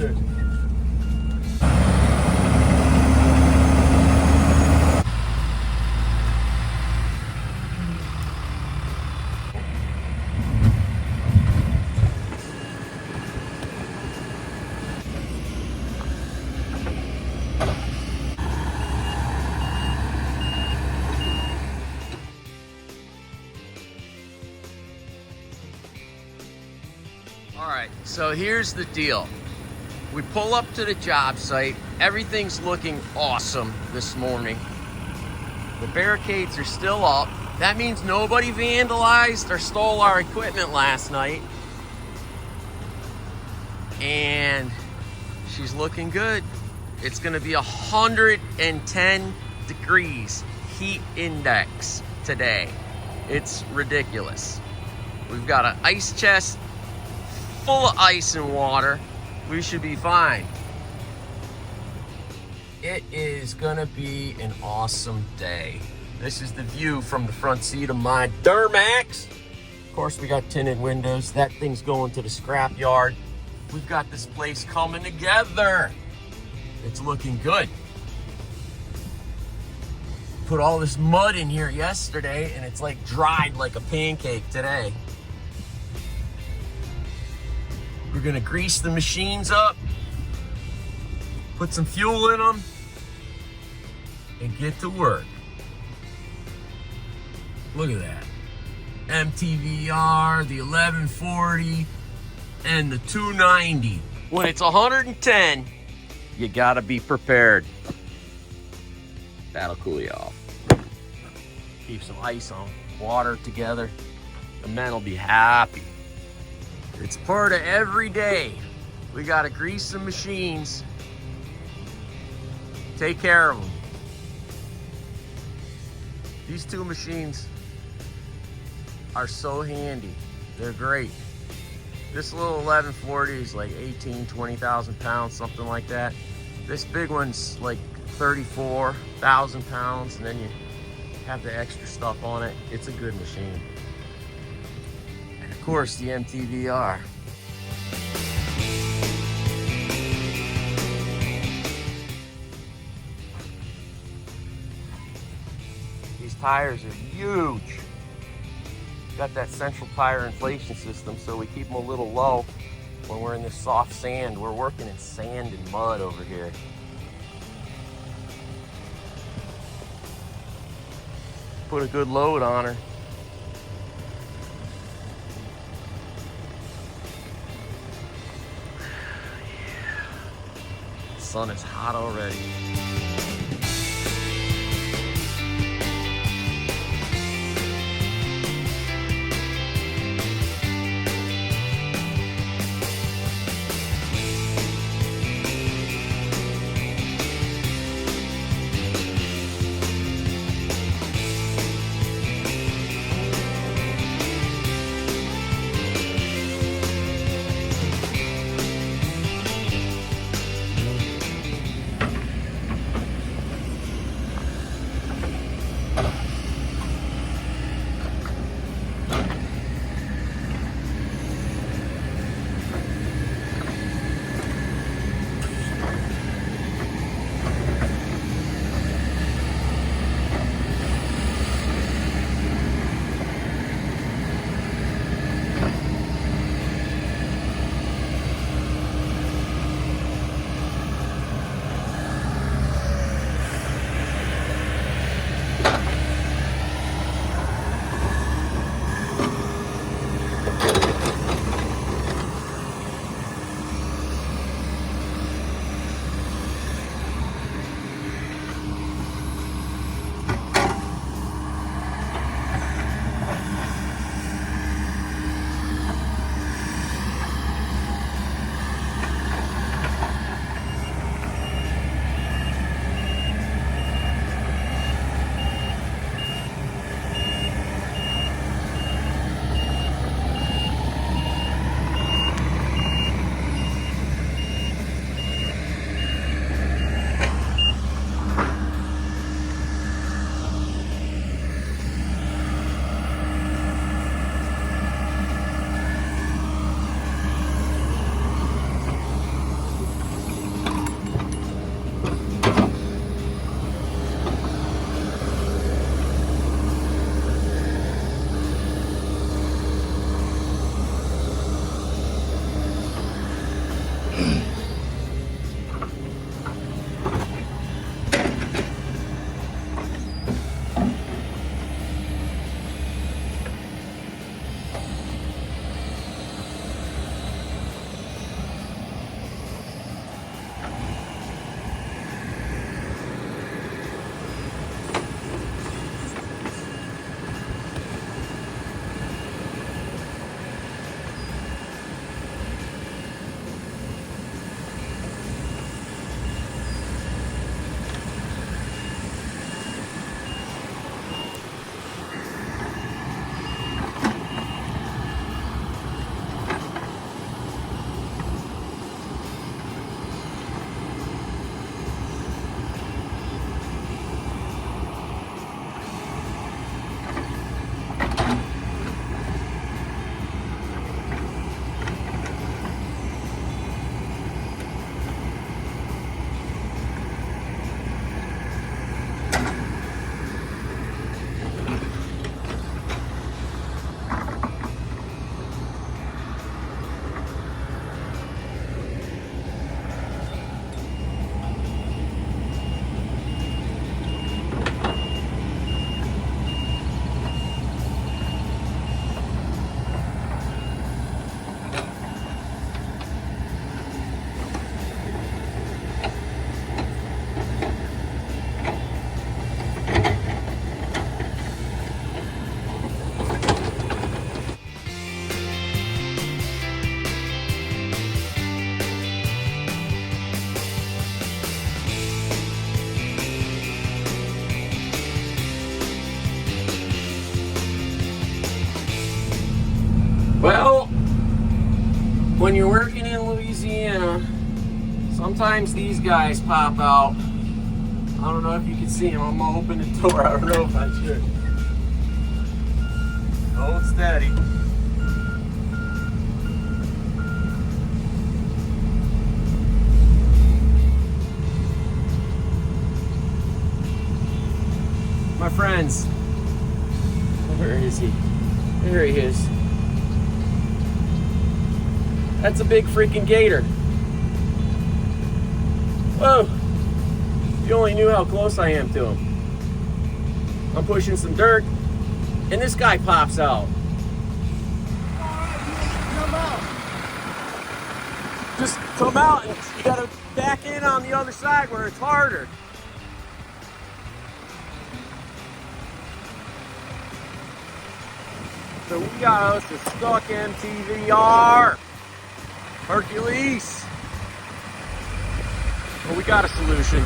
Good. All right, so here's the deal. We pull up to the job site. Everything's looking awesome this morning. The barricades are still up. That means nobody vandalized or stole our equipment last night. And she's looking good. It's gonna be 110 degrees heat index today. It's ridiculous. We've got an ice chest full of ice and water. We should be fine. It is gonna be an awesome day. This is the view from the front seat of my Duramax. Of course, we got tinted windows. That thing's going to the scrap yard. We've got this place coming together. It's looking good. Put all this mud in here yesterday and it's like dried like a pancake today. We're gonna grease the machines up, put some fuel in them, and get to work. Look at that. MTVR, the 1140, and the 290. When it's 110, you gotta be prepared. That'll cool you off. Keep some ice on, water together. The men will be happy. It's part of every day. We gotta grease some machines. Take care of them. These two machines are so handy. They're great. This little 1140 is like 18, 20,000 pounds, something like that. This big one's like 34,000 pounds, and then you have the extra stuff on it. It's a good machine. And of course, the MTVR. These tires are huge. Got that central tire inflation system, so we keep them a little low when we're in this soft sand. We're working in sand and mud over here. Put a good load on her. Yeah. The sun is hot already. Well, when you're working in Louisiana, sometimes these guys pop out. I don't know if you can see them. I'm gonna open the door. I don't know if I should. Hold steady. My friends, where is he? There he is. That's a big freaking gator. Whoa. You only knew how close I am to him. I'm pushing some dirt, and this guy pops out. Just come out, and you gotta back in on the other side where it's harder. So we got us a stuck MTVR. Hercules. Well, we got a solution.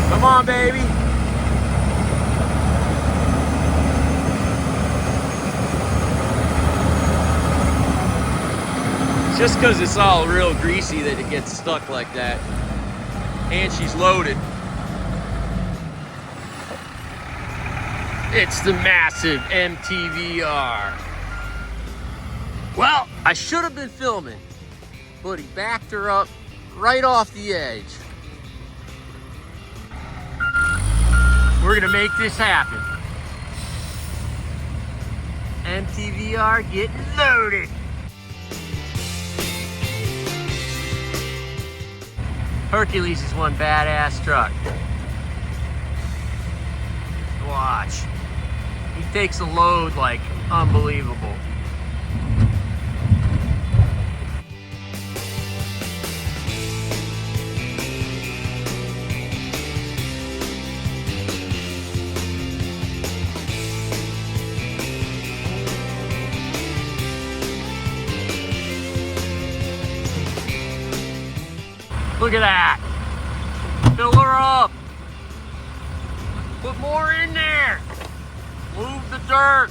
Come on, baby. Just because it's all real greasy that it gets stuck like that. And she's loaded. It's the massive MTVR. Well, I should have been filming, but he backed her up right off the edge. We're gonna make this happen. MTVR getting loaded. Hercules is one badass truck. Watch. He takes a load like unbelievable. Look at that. Fill her up. Put more in there. Move the dirt.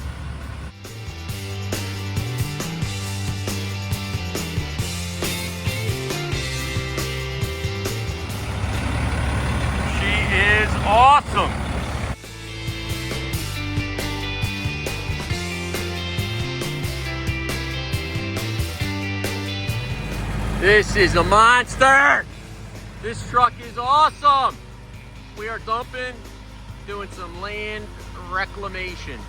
She is awesome. This is a monster. This truck is awesome. We are dumping, doing some land reclamation.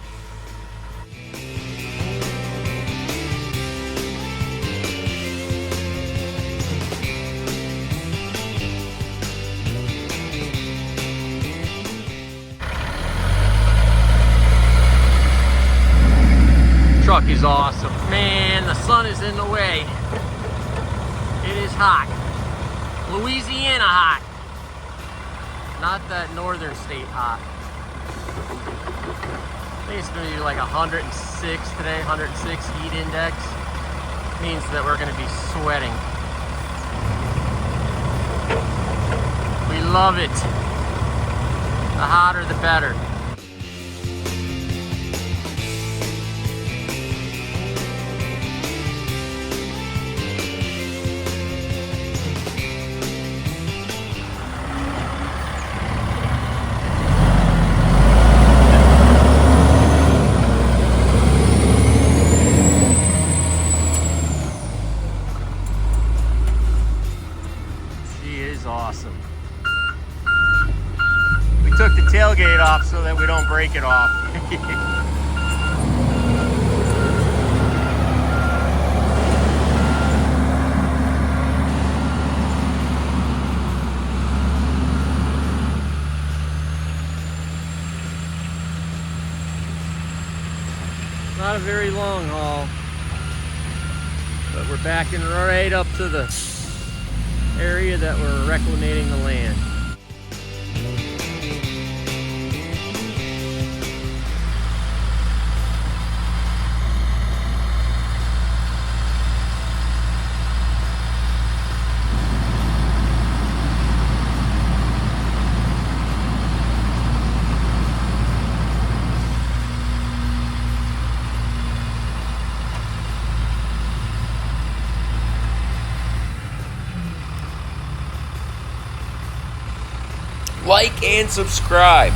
and the sun is in the way. It is hot. Louisiana hot. Not that northern state hot. I think it's going to be like 106 today, 106 heat index. Means that we're going to be sweating. We love it. The hotter, the better. Awesome. We took the tailgate off so that we don't break it off. Not a very long haul, but we're backing right up to the area that we're reclamating the land. Like and subscribe.